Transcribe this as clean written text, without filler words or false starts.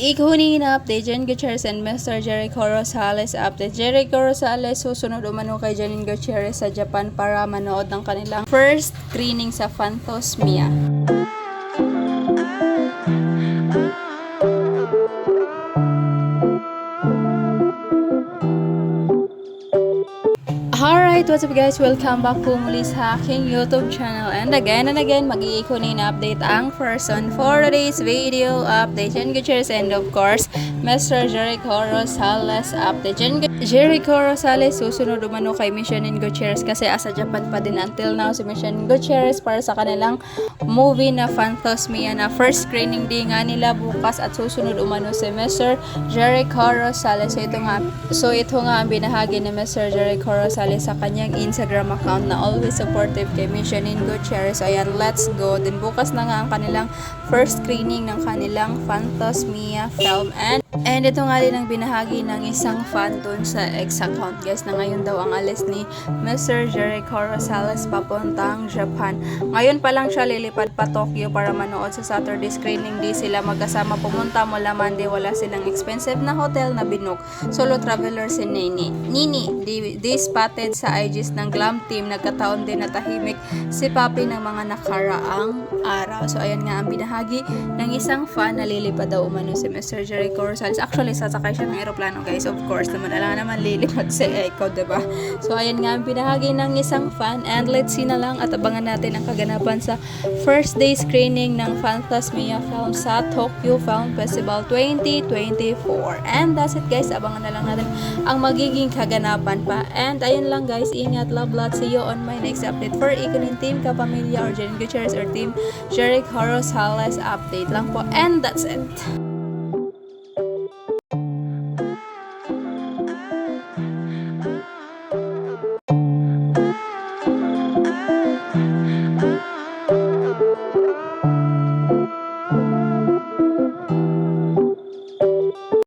Ikuni na update Jen Gutierrez and Mr. Jericho Rosales update. Jericho Rosales susunod umano kay Janine Gutierrez sa Japan para manood ng kanilang first screening sa Phantosmia. Alright, what's up guys? Welcome back po muli sa aking YouTube channel. And again, mag-iikunin na update ang person for today's video update. Jen Gutierrez and of course, Mr. Jericho Rosales update. Jericho Rosales susunod umano kay Janine Gutierrez kasi asa Japan pa din until now si Janine Gutierrez para sa kanilang movie na Phantosmia na first screening din nga nila bukas at susunod umano si Mr. Jericho Rosales. So ito nga ang binahagi ni Mr. Jericho Rosales sa kanyang Instagram account na always supportive kay Janine Gutierrez. So ayan, let's go. Din bukas na nga ang kanilang first screening ng kanilang Phantosmia film and ito nga din ang binahagi ng isang fan dun sa ex account guys na ngayon daw ang alis ni Mr. Jericho Rosales papuntang Japan. Ngayon pa lang siya lilipad pa Tokyo para manood sa Saturday screening. Di sila magkasama pumunta mula Monday. Wala silang expensive na hotel na binook. Solo traveler si Nini. Di spotted sa IGs ng glam team. Nagkataon din na tahimik si Papi ng mga nakaraang araw. So ayan nga ang binahagi ng isang fan na lilipad daw umano si Mr. Jericho Rosales. Actually, sasakay siya ng aeroplano guys. Of course, naman lilipad si Echo, diba? So ayan nga ang binahagi ng isang fan and let's see na lang at abangan natin ang kaganapan sa first day screening ng Phantosmia film sa Tokyo Film Festival 2024. And that's it guys, abangan na lang natin ang magiging kaganapan pa. And ayun lang guys, ingat, love lot, see you on my next update for Ikunin Team Kapamilya or Janine Gutierrez or Team Jericho Rosales update lang po. And that's it.